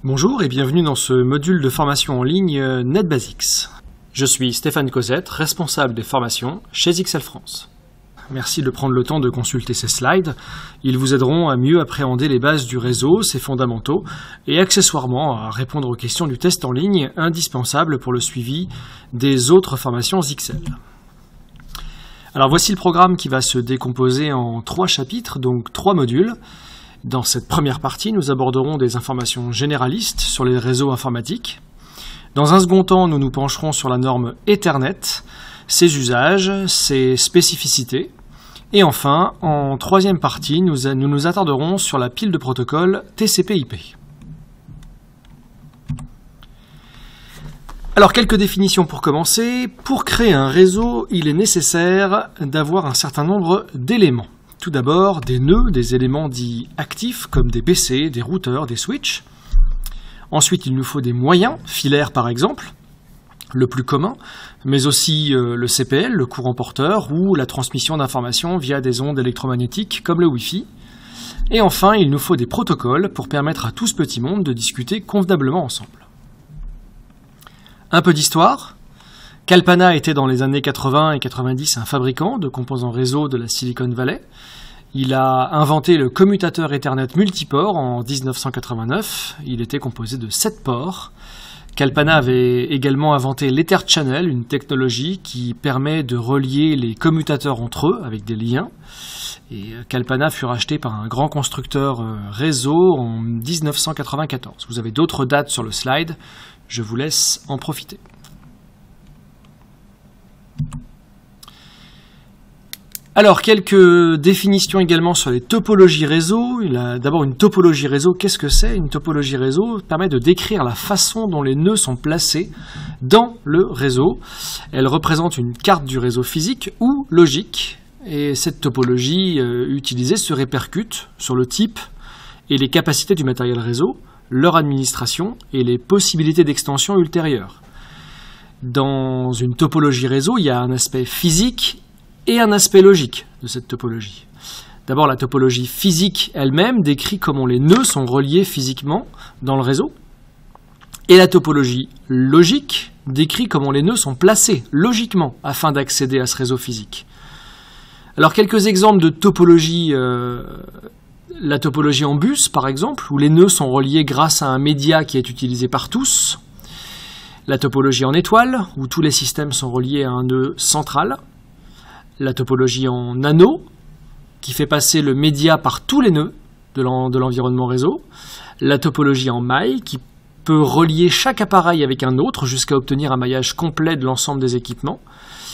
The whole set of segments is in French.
Bonjour et bienvenue dans ce module de formation en ligne NetBasics. Je suis Stéphane Cosette, responsable des formations chez XL France. Merci de prendre le temps de consulter ces slides. Ils vous aideront à mieux appréhender les bases du réseau, ses fondamentaux, et accessoirement à répondre aux questions du test en ligne indispensables pour le suivi des autres formations XL. Alors voici le programme qui va se décomposer en 3 chapitres, donc 3 modules. Dans cette première partie, nous aborderons des informations généralistes sur les réseaux informatiques. Dans un second temps, nous nous pencherons sur la norme Ethernet, ses usages, ses spécificités. Et enfin, en troisième partie, nous nous attarderons sur la pile de protocoles TCP/IP. Alors, quelques définitions pour commencer. Pour créer un réseau, il est nécessaire d'avoir un certain nombre d'éléments. Tout d'abord, des nœuds, des éléments dits actifs, comme des PC, des routeurs, des switches. Ensuite, il nous faut des moyens, filaires par exemple, le plus commun, mais aussi le CPL, le courant porteur, ou la transmission d'informations via des ondes électromagnétiques, comme le Wi-Fi. Et enfin, il nous faut des protocoles pour permettre à tout ce petit monde de discuter convenablement ensemble. Un peu d'histoire. Kalpana était dans les années 80 et 90 un fabricant de composants réseau de la Silicon Valley. Il a inventé le commutateur Ethernet multiport en 1989. Il était composé de 7 ports. Kalpana avait également inventé l'Etherchannel, une technologie qui permet de relier les commutateurs entre eux avec des liens. Et Kalpana fut racheté par un grand constructeur réseau en 1994. Vous avez d'autres dates sur le slide, je vous laisse en profiter. Alors, quelques définitions également sur les topologies réseau. Il a d'abord une topologie réseau. Qu'est-ce que c'est? Une topologie réseau permet de décrire la façon dont les nœuds sont placés dans le réseau. Elle représente une carte du réseau physique ou logique. Et cette topologie utilisée se répercute sur le type et les capacités du matériel réseau, leur administration et les possibilités d'extension ultérieures. Dans une topologie réseau, il y a un aspect physique et un aspect logique de cette topologie. D'abord, la topologie physique elle-même décrit comment les nœuds sont reliés physiquement dans le réseau. Et la topologie logique décrit comment les nœuds sont placés logiquement afin d'accéder à ce réseau physique. Alors, quelques exemples de topologie. La topologie en bus, par exemple, où les nœuds sont reliés grâce à un média qui est utilisé par tous. La topologie en étoile, où tous les systèmes sont reliés à un nœud central. La topologie en anneau, qui fait passer le média par tous les nœuds de l'environnement réseau. La topologie en maille, qui peut relier chaque appareil avec un autre jusqu'à obtenir un maillage complet de l'ensemble des équipements.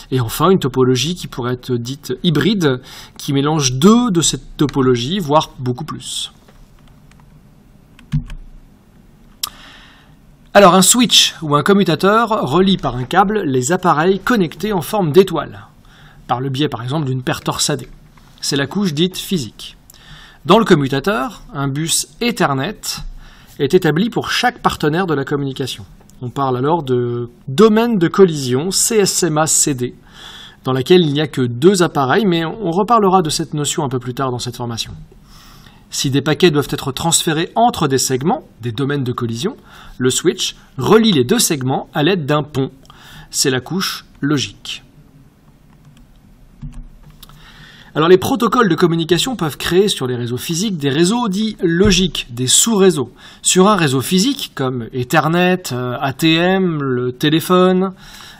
Et enfin, une topologie qui pourrait être dite hybride, qui mélange 2 de cette topologie, voire beaucoup plus. Alors, un switch ou un commutateur relie par un câble les appareils connectés en forme d'étoile, par le biais par exemple d'une paire torsadée. C'est la couche dite physique. Dans le commutateur, un bus Ethernet est établi pour chaque partenaire de la communication. On parle alors de domaine de collision CSMA-CD, dans laquelle il n'y a que 2 appareils, mais on reparlera de cette notion un peu plus tard dans cette formation. Si des paquets doivent être transférés entre des segments, des domaines de collision, le switch relie les 2 segments à l'aide d'un pont. C'est la couche logique. Alors les protocoles de communication peuvent créer sur les réseaux physiques des réseaux dits logiques, des sous-réseaux. Sur un réseau physique comme Ethernet, ATM, le téléphone,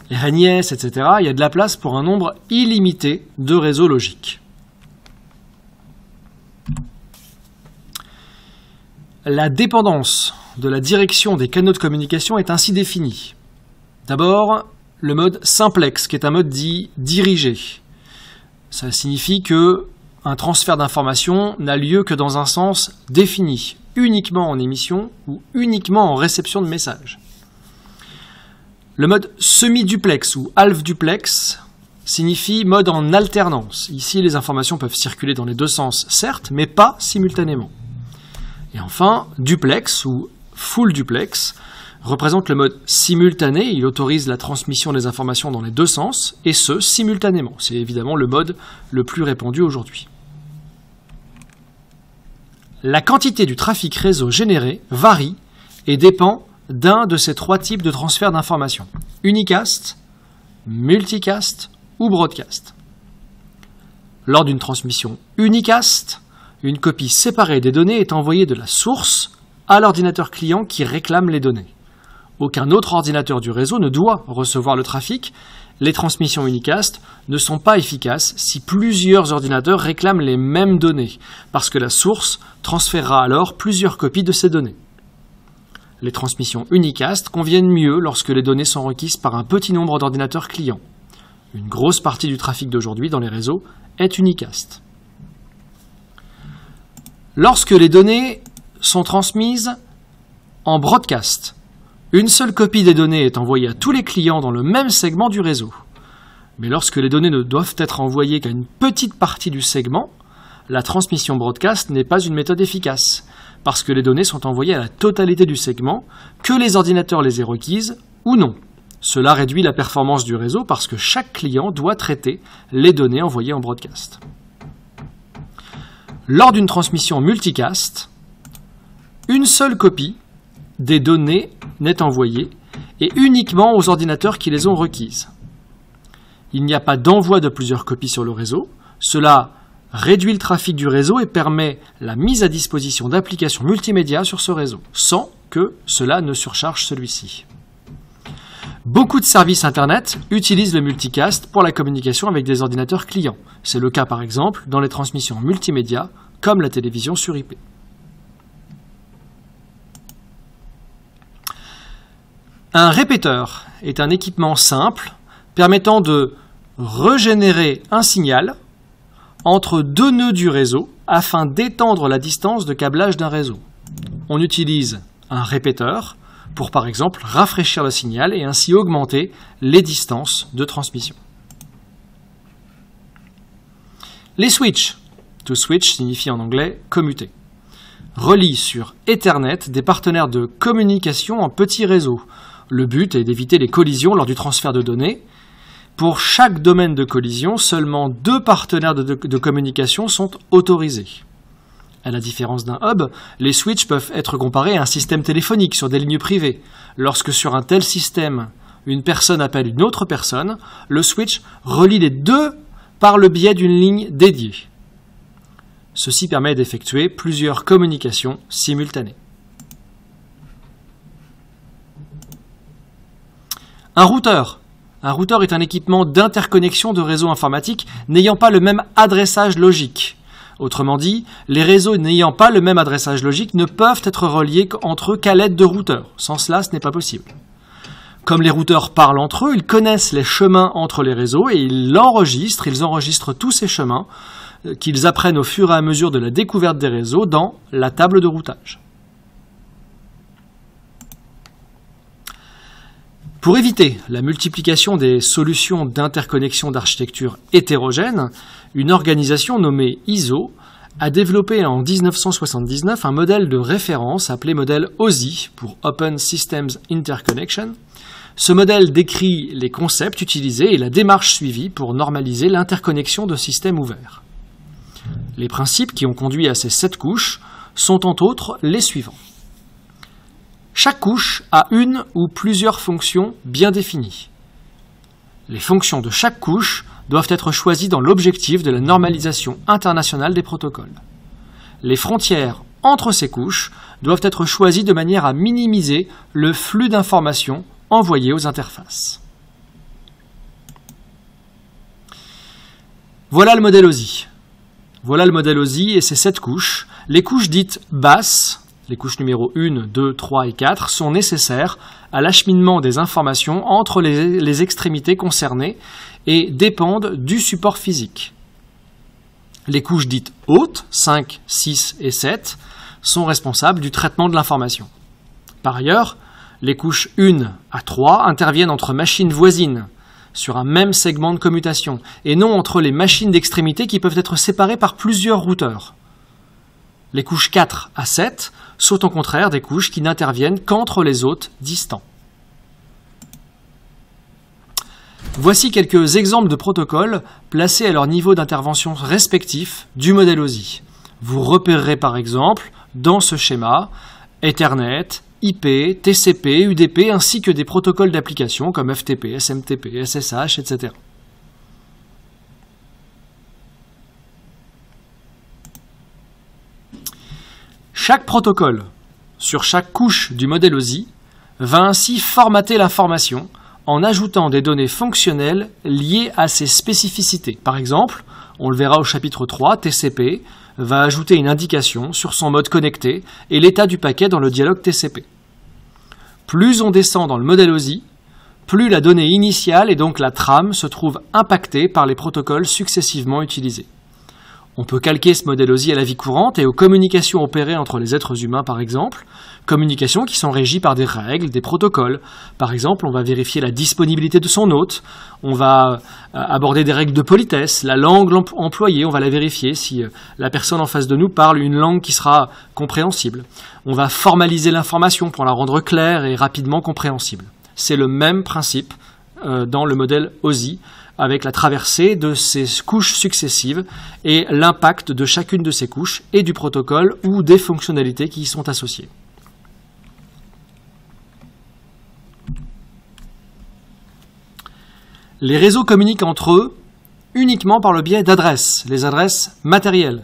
les RNIS, etc., il y a de la place pour un nombre illimité de réseaux logiques. La dépendance de la direction des canaux de communication est ainsi définie. D'abord, le mode simplex, qui est un mode dit dirigé. Ça signifie qu'un transfert d'informations n'a lieu que dans un sens défini, uniquement en émission ou uniquement en réception de messages. Le mode semi-duplex ou half-duplex signifie mode en alternance. Ici, les informations peuvent circuler dans les 2 sens, certes, mais pas simultanément. Et enfin, duplex ou full duplex représente le mode simultané. Il autorise la transmission des informations dans les 2 sens, et ce, simultanément. C'est évidemment le mode le plus répandu aujourd'hui. La quantité du trafic réseau généré varie et dépend d'un de ces trois types de transfert d'informations: unicast, multicast ou broadcast. Lors d'une transmission unicast, une copie séparée des données est envoyée de la source à l'ordinateur client qui réclame les données. Aucun autre ordinateur du réseau ne doit recevoir le trafic. Les transmissions unicast ne sont pas efficaces si plusieurs ordinateurs réclament les mêmes données, parce que la source transférera alors plusieurs copies de ces données. Les transmissions unicast conviennent mieux lorsque les données sont requises par un petit nombre d'ordinateurs clients. Une grosse partie du trafic d'aujourd'hui dans les réseaux est unicast. Lorsque les données sont transmises en broadcast, une seule copie des données est envoyée à tous les clients dans le même segment du réseau. Mais lorsque les données ne doivent être envoyées qu'à une petite partie du segment, la transmission broadcast n'est pas une méthode efficace, parce que les données sont envoyées à la totalité du segment, que les ordinateurs les aient requises ou non. Cela réduit la performance du réseau parce que chaque client doit traiter les données envoyées en broadcast. Lors d'une transmission multicast, une seule copie des données n'est envoyée et uniquement aux ordinateurs qui les ont requises. Il n'y a pas d'envoi de plusieurs copies sur le réseau. Cela réduit le trafic du réseau et permet la mise à disposition d'applications multimédia sur ce réseau, sans que cela ne surcharge celui-ci. Beaucoup de services Internet utilisent le multicast pour la communication avec des ordinateurs clients. C'est le cas par exemple dans les transmissions multimédia comme la télévision sur IP. Un répéteur est un équipement simple permettant de régénérer un signal entre deux nœuds du réseau afin d'étendre la distance de câblage d'un réseau. On utilise un répéteur pour par exemple rafraîchir le signal et ainsi augmenter les distances de transmission. Les switches, to switch signifie en anglais commuter, relient sur Ethernet des partenaires de communication en petits réseaux. Le but est d'éviter les collisions lors du transfert de données. Pour chaque domaine de collision, seulement 2 partenaires de communication sont autorisés. À la différence d'un hub, les switches peuvent être comparés à un système téléphonique sur des lignes privées. Lorsque sur un tel système, une personne appelle une autre personne, le switch relie les deux par le biais d'une ligne dédiée. Ceci permet d'effectuer plusieurs communications simultanées. Un routeur. Un routeur est un équipement d'interconnexion de réseaux informatiques n'ayant pas le même adressage logique. Autrement dit, les réseaux n'ayant pas le même adressage logique ne peuvent être reliés entre eux qu'à l'aide de routeurs. Sans cela, ce n'est pas possible. Comme les routeurs parlent entre eux, ils connaissent les chemins entre les réseaux et ils enregistrent tous ces chemins qu'ils apprennent au fur et à mesure de la découverte des réseaux dans la table de routage. Pour éviter la multiplication des solutions d'interconnexion d'architecture hétérogène, une organisation nommée ISO a développé en 1979 un modèle de référence appelé modèle OSI pour Open Systems Interconnection. Ce modèle décrit les concepts utilisés et la démarche suivie pour normaliser l'interconnexion de systèmes ouverts. Les principes qui ont conduit à ces 7 couches sont entre autres les suivants. Chaque couche a une ou plusieurs fonctions bien définies. Les fonctions de chaque couche doivent être choisies dans l'objectif de la normalisation internationale des protocoles. Les frontières entre ces couches doivent être choisies de manière à minimiser le flux d'informations envoyées aux interfaces. Voilà le modèle OSI. Voilà le modèle OSI et ses 7 couches. Les couches dites basses, les couches numéro 1, 2, 3 et 4 sont nécessaires à l'acheminement des informations entre les extrémités concernées et dépendent du support physique. Les couches dites hautes, 5, 6 et 7, sont responsables du traitement de l'information. Par ailleurs, les couches 1 à 3 interviennent entre machines voisines, sur un même segment de commutation, et non entre les machines d'extrémité qui peuvent être séparées par plusieurs routeurs. Les couches 4 à 7 sont au contraire des couches qui n'interviennent qu'entre les hôtes distants. Voici quelques exemples de protocoles placés à leur niveau d'intervention respectif du modèle OSI. Vous repérerez par exemple dans ce schéma Ethernet, IP, TCP, UDP, ainsi que des protocoles d'application comme FTP, SMTP, SSH, etc. Chaque protocole, sur chaque couche du modèle OSI, va ainsi formater l'information en ajoutant des données fonctionnelles liées à ses spécificités. Par exemple, on le verra au chapitre 3, TCP va ajouter une indication sur son mode connecté et l'état du paquet dans le dialogue TCP. Plus on descend dans le modèle OSI, plus la donnée initiale et donc la trame se trouve impactée par les protocoles successivement utilisés. On peut calquer ce modèle OSI à la vie courante et aux communications opérées entre les êtres humains par exemple, communications qui sont régies par des règles, des protocoles. Par exemple, on va vérifier la disponibilité de son hôte, on va aborder des règles de politesse, la langue employée, on va la vérifier si la personne en face de nous parle une langue qui sera compréhensible. On va formaliser l'information pour la rendre claire et rapidement compréhensible. C'est le même principe dans le modèle OSI, avec la traversée de ces couches successives et l'impact de chacune de ces couches et du protocole ou des fonctionnalités qui y sont associées. Les réseaux communiquent entre eux uniquement par le biais d'adresses, les adresses matérielles.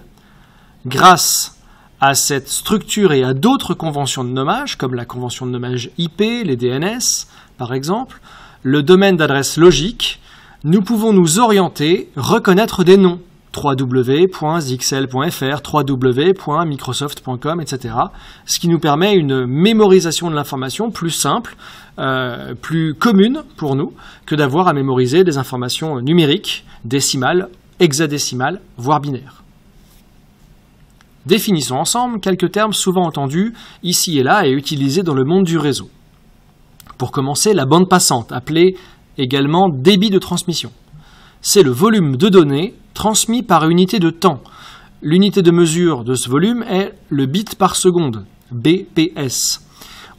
Grâce à cette structure et à d'autres conventions de nommage, comme la convention de nommage IP, les DNS par exemple, le domaine d'adresse logique, nous pouvons nous orienter, reconnaître des noms, www.zixel.fr, www.microsoft.com, etc. Ce qui nous permet une mémorisation de l'information plus simple, plus commune pour nous, que d'avoir à mémoriser des informations numériques, décimales, hexadécimales, voire binaires. Définissons ensemble quelques termes souvent entendus ici et là et utilisés dans le monde du réseau. Pour commencer, la bande passante, appelée également débit de transmission. C'est le volume de données transmis par unité de temps. L'unité de mesure de ce volume est le bit par seconde, BPS.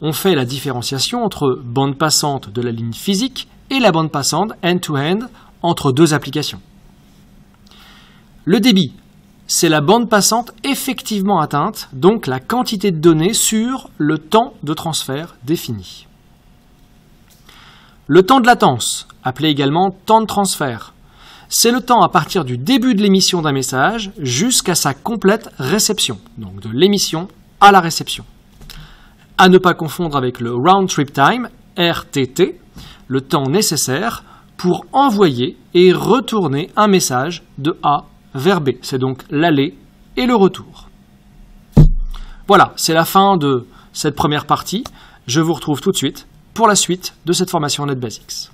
On fait la différenciation entre bande passante de la ligne physique et la bande passante end-to-end entre deux applications. Le débit, c'est la bande passante effectivement atteinte, donc la quantité de données sur le temps de transfert défini. Le temps de latence, appelé également temps de transfert, c'est le temps à partir du début de l'émission d'un message jusqu'à sa complète réception, donc de l'émission à la réception. À ne pas confondre avec le round trip time, RTT, le temps nécessaire pour envoyer et retourner un message de A vers B. C'est donc l'aller et le retour. Voilà, c'est la fin de cette première partie. Je vous retrouve tout de suite pour la suite de cette formation NetBasics.